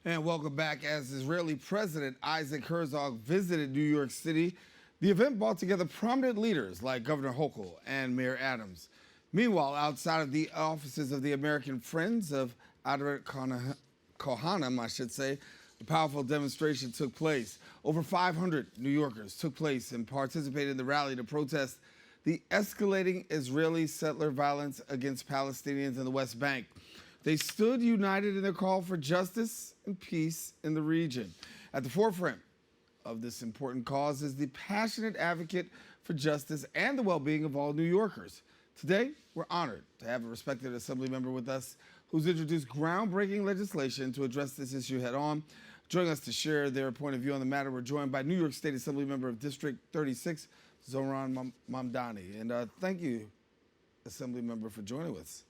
And welcome back. As Israeli President Isaac Herzog visited New York City, the event brought together prominent leaders like Governor Hochul and Mayor Adams. Meanwhile, outside of the offices of the American Friends of Adarat Kohanim, I should say, a powerful demonstration took place. Over 500 New Yorkers took place and participated in the rally to protest the escalating Israeli settler violence against Palestinians in the West Bank. They stood united in their call for justice and peace in the region. At the forefront of this important cause is the passionate advocate for justice and the well-being of all New Yorkers. Today, we're honored to have a respected assembly member with us who's introduced groundbreaking legislation to address this issue head-on. Joining us to share their point of view on the matter, we're joined by New York State Assemblymember of District 36, Zohran Mamdani. And thank you, Assemblymember, for joining us.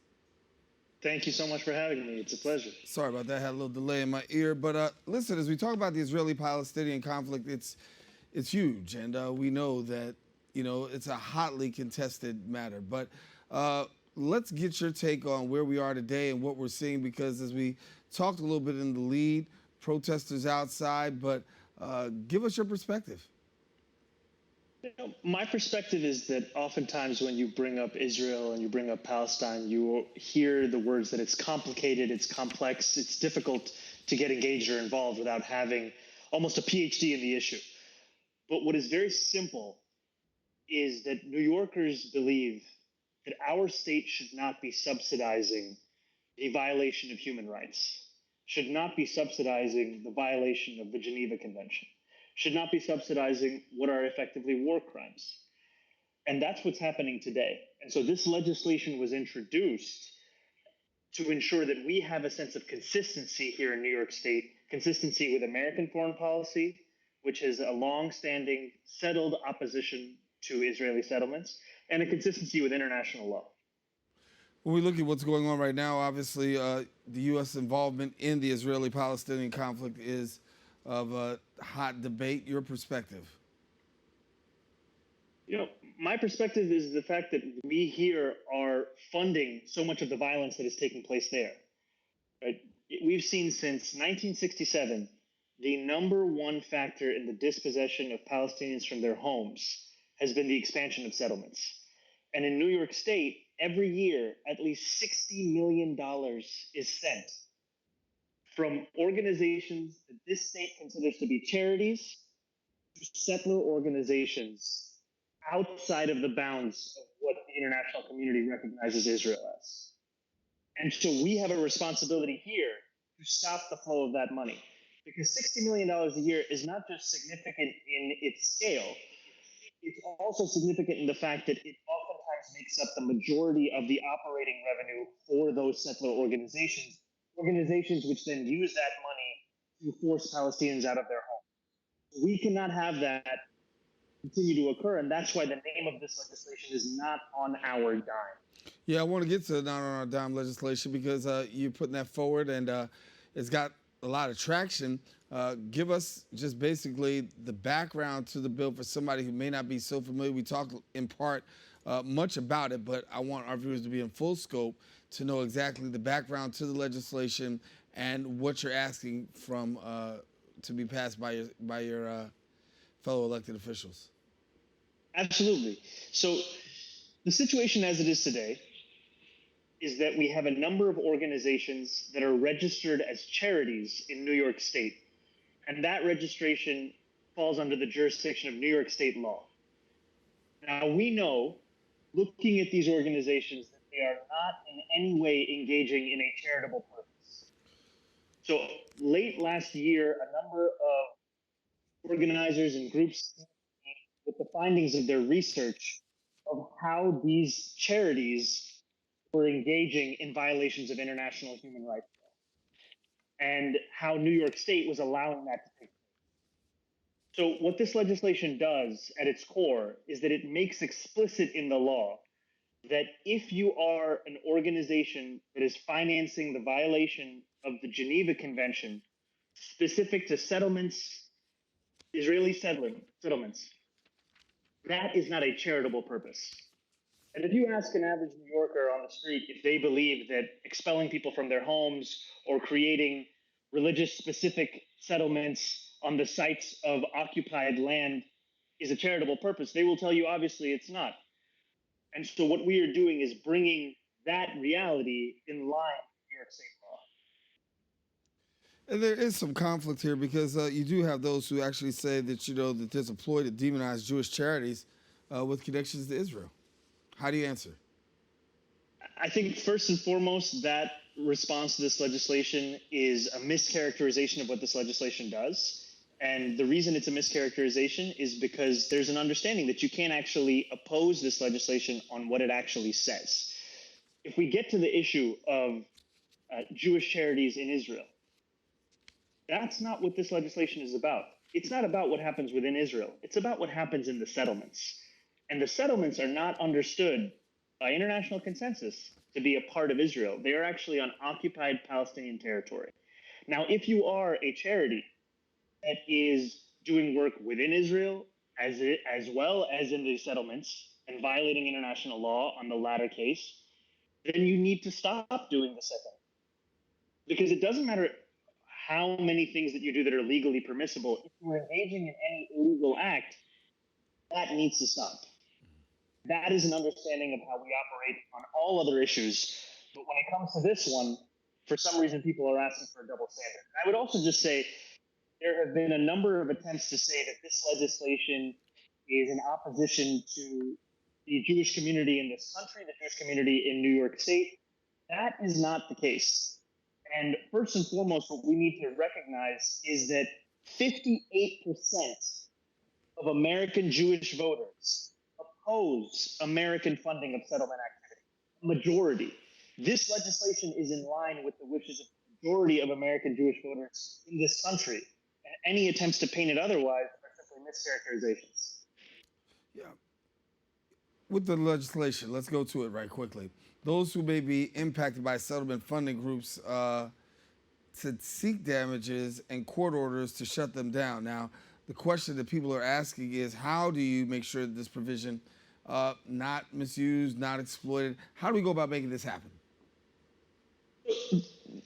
Thank you so much for having me. It's a pleasure. Sorry about that. I had a little delay in my ear. But listen, as we talk about the Israeli-Palestinian conflict, it's huge. And we know that, it's a hotly contested matter. But let's get your take on where we are today and what we're seeing, because as we talked a little bit in the lead, protesters outside, but give us your perspective. My perspective is that oftentimes when you bring up Israel and you bring up Palestine, you hear the words that it's complicated, it's complex, it's difficult to get engaged or involved without having almost a PhD in the issue. But what is very simple is that New Yorkers believe that our state should not be subsidizing a violation of human rights, should not be subsidizing the violation of the Geneva Convention, should not be subsidizing what are effectively war crimes. And that's what's happening today. And so this legislation was introduced to ensure that we have a sense of consistency here in New York State, consistency with American foreign policy, which has a long-standing settled opposition to Israeli settlements, and a consistency with international law. When we look at what's going on right now, obviously the U.S. involvement in the Israeli-Palestinian conflict is of a hot debate. Your perspective? My perspective is the fact that we here are funding so much of the violence that is taking place there. Right? We've seen since 1967 the number one factor in the dispossession of Palestinians from their homes has been the expansion of settlements. And in New York State, every year, at least $60 million is sent from organizations that this state considers to be charities to settler organizations outside of the bounds of what the international community recognizes Israel as. And so we have a responsibility here to stop the flow of that money, because $60 million a year is not just significant in its scale, it's also significant in the fact that it oftentimes makes up the majority of the operating revenue for those settler organizations which then use that money to force Palestinians out of their homes. We cannot have that continue to occur, and that's why the name of this legislation is Not on Our Dime. Yeah, I want to get to the Not on Our Dime legislation because you're putting that forward, and it's got a lot of traction. Give us just basically the background to the bill for somebody who may not be so familiar. We talked in part much about it, but I want our viewers to be in full scope to know exactly the background to the legislation and what you're asking from to be passed by your fellow elected officials. Absolutely. So the situation as it is today is that we have a number of organizations that are registered as charities in New York State, and that registration falls under the jurisdiction of New York State law. Now, we know, looking at these organizations, that they are not in any way engaging in a charitable purpose. So late last year, a number of organizers and groups with the findings of their research of how these charities were engaging in violations of international human rights and how New York State was allowing that to take place. So what this legislation does at its core is that it makes explicit in the law that if you are an organization that is financing the violation of the Geneva Convention specific to settlements, Israeli settlements, that is not a charitable purpose. And if you ask an average New Yorker on the street if they believe that expelling people from their homes or creating religious specific settlements on the sites of occupied land is a charitable purpose, they will tell you obviously it's not. And so what we are doing is bringing that reality in line with New York State law. And there is some conflict here because you do have those who actually say that, that there's a ploy to demonize Jewish charities with connections to Israel. How do you answer? I think first and foremost, that response to this legislation is a mischaracterization of what this legislation does. And the reason it's a mischaracterization is because there's an understanding that you can't actually oppose this legislation on what it actually says. If we get to the issue of Jewish charities in Israel, that's not what this legislation is about. It's not about what happens within Israel. It's about what happens in the settlements. And the settlements are not understood by international consensus to be a part of Israel. They are actually on occupied Palestinian territory. Now, if you are a charity that is doing work within Israel as well as in the settlements and violating international law on the latter case, then you need to stop doing the second. Because it doesn't matter how many things that you do that are legally permissible. If you're engaging in any illegal act, that needs to stop. That is an understanding of how we operate on all other issues. But when it comes to this one, for some reason, people are asking for a double standard. I would also just say there have been a number of attempts to say that this legislation is in opposition to the Jewish community in this country, the Jewish community in New York State. That is not the case. And first and foremost, what we need to recognize is that 58% of American Jewish voters oppose American funding of settlement activity. Majority. This legislation is in line with the wishes of the majority of American Jewish voters in this country. And any attempts to paint it otherwise are simply mischaracterizations. Yeah. With the legislation, let's go to it right quickly. Those who may be impacted by settlement funding groups to seek damages and court orders to shut them down. Now, the question that people are asking is, how do you make sure that this provision not misused, not exploited? How do we go about making this happen?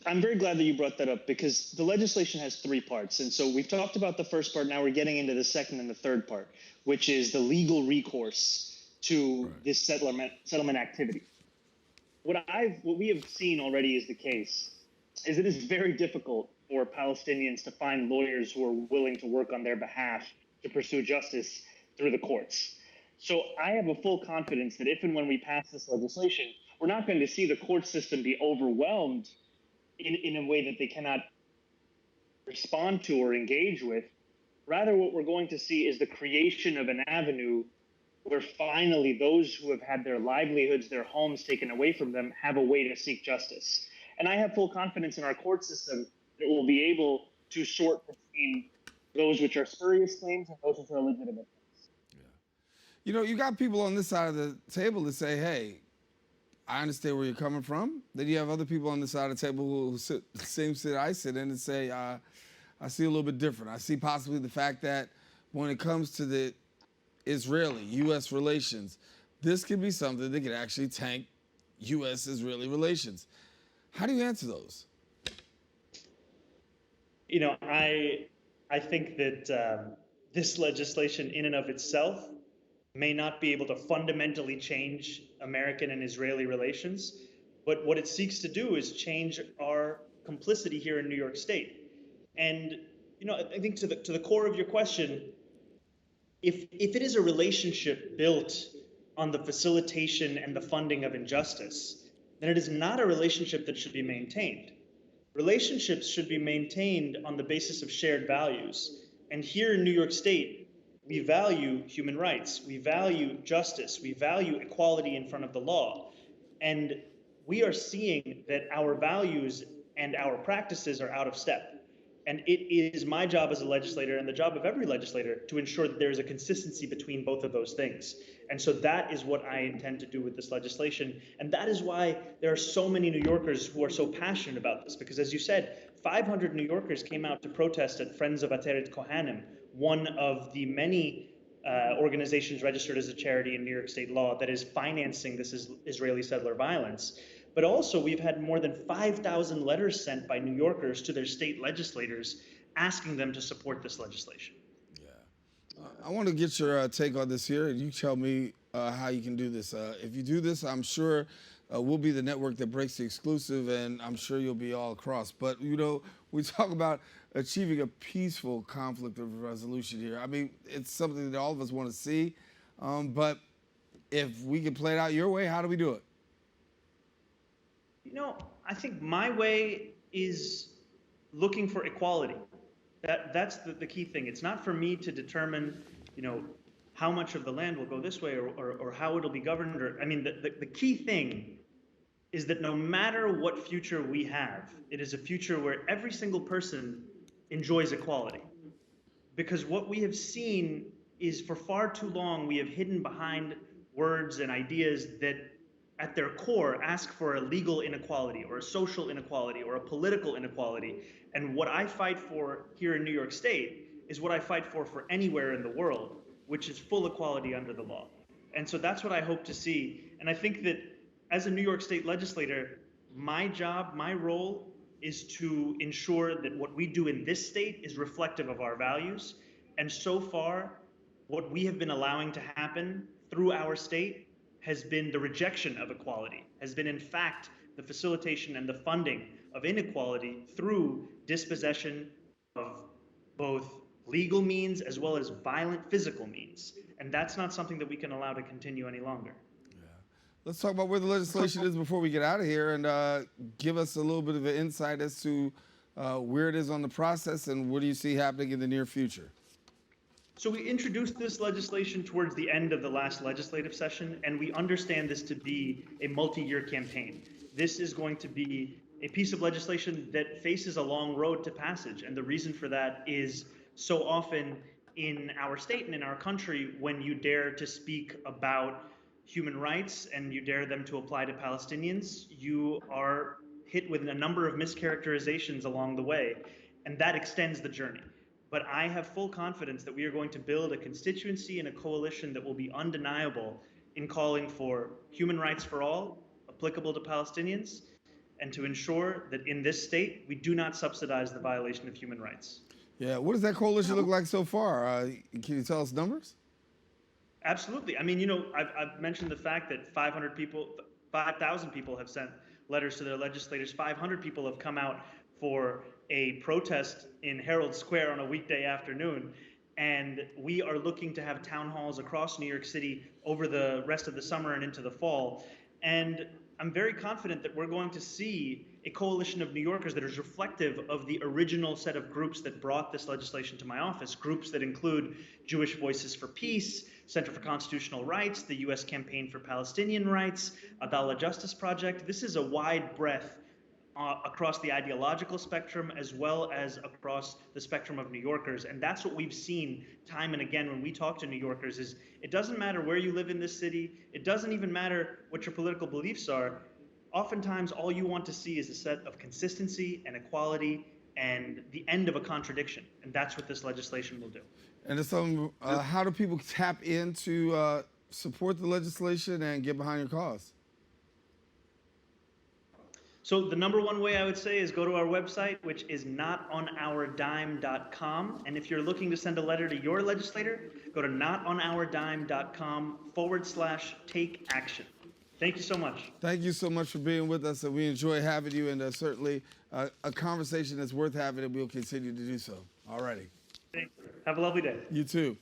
I'm very glad that you brought that up because the legislation has three parts. And so we've talked about the first part. Now we're getting into the second and the third part, which is the legal recourse to this settlement activity. What we have seen already is the case is it is very difficult for Palestinians to find lawyers who are willing to work on their behalf to pursue justice through the courts. So I have a full confidence that if and when we pass this legislation, we're not going to see the court system be overwhelmed in a way that they cannot respond to or engage with. Rather, what we're going to see is the creation of an avenue where finally those who have had their livelihoods, their homes taken away from them, have a way to seek justice. And I have full confidence in our court system that we'll be able to sort between those which are spurious claims and those which are legitimate claims. Yeah. You got people on this side of the table that say, hey, I understand where you're coming from. Then you have other people on the side of the table who sit the same seat I sit in and say, I see a little bit different. I see possibly the fact that when it comes to the Israeli-U.S. relations, this could be something that could actually tank U.S.-Israeli relations. How do you answer those? I think that this legislation in and of itself may not be able to fundamentally change American and Israeli relations, but what it seeks to do is change our complicity here in New York State. And I think to the core of your question, if it is a relationship built on the facilitation and the funding of injustice, then it is not a relationship that should be maintained. Relationships should be maintained on the basis of shared values. And here in New York State, we value human rights, we value justice, we value equality in front of the law. And we are seeing that our values and our practices are out of step. And it is my job as a legislator and the job of every legislator to ensure that there is a consistency between both of those things. And so that is what I intend to do with this legislation. And that is why there are so many New Yorkers who are so passionate about this. Because as you said, 500 New Yorkers came out to protest at Friends of Ateret Kohanim, one of the many organizations registered as a charity in New York state law that is financing this Israeli settler violence. But also, we've had more than 5,000 letters sent by New Yorkers to their state legislators asking them to support this legislation. I want to get your take on this here, and you tell me how you can do this. If you do this, I'm sure we'll be the network that breaks the exclusive, and I'm sure you'll be all across. But, you know, we talk about achieving a peaceful conflict of resolution here. I mean, it's something that all of us want to see, but if we can play it out your way, how do we do it? You know, I think my way is looking for equality. That's the key thing. It's not for me to determine, you know, how much of the land will go this way or how it'll be governed. Or I mean, the key thing is that no matter what future we have, it is a future where every single person enjoys equality. Because what we have seen is for far too long, we have hidden behind words and ideas that at their core ask for a legal inequality or a social inequality or a political inequality. And what I fight for here in New York State is what I fight for anywhere in the world, which is full equality under the law. And so that's what I hope to see. And I think that as a New York State legislator, my job, my role is to ensure that what we do in this state is reflective of our values. And so far, what we have been allowing to happen through our state has been the rejection of equality, has been in fact the facilitation and the funding of inequality through dispossession of both legal means as well as violent physical means. And that's not something that we can allow to continue any longer. Let's talk about where the legislation is before we get out of here, and give us a little bit of an insight as to where it is on the process and what do you see happening in the near future. So we introduced this legislation towards the end of the last legislative session, and we understand this to be a multi-year campaign. This is going to be a piece of legislation that faces a long road to passage, and the reason for that is so often in our state and in our country, when you dare to speak about human rights and you dare them to apply to Palestinians, you are hit with a number of mischaracterizations along the way, and that extends the journey. But I have full confidence that we are going to build a constituency and a coalition that will be undeniable in calling for human rights for all, applicable to Palestinians, and to ensure that in this state, we do not subsidize the violation of human rights. Yeah, what does that coalition look like so far? Can you tell us numbers? Absolutely. I mean, you know, I've mentioned the fact that 5,000 people have sent letters to their legislators. 500 people have come out for a protest in Herald Square on a weekday afternoon. And we are looking to have town halls across New York City over the rest of the summer and into the fall. And I'm very confident that we're going to see a coalition of New Yorkers that is reflective of the original set of groups that brought this legislation to my office, groups that include Jewish Voices for Peace, Center for Constitutional Rights, the U.S. Campaign for Palestinian Rights, Adala Justice Project. This is a wide breadth across the ideological spectrum as well as across the spectrum of New Yorkers. And that's what we've seen time and again when we talk to New Yorkers is it doesn't matter where you live in this city. It doesn't even matter what your political beliefs are. Oftentimes, all you want to see is a set of consistency and equality and the end of a contradiction. And that's what this legislation will do. And so, how do people tap in to support the legislation and get behind your cause? So the number one way I would say is go to our website, which is notonourdime.com. And if you're looking to send a letter to your legislator, go to notonourdime.com/take action. Thank you so much. Thank you so much for being with us, and we enjoy having you, and certainly a conversation that's worth having, and we'll continue to do so. All righty. Have a lovely day. You too.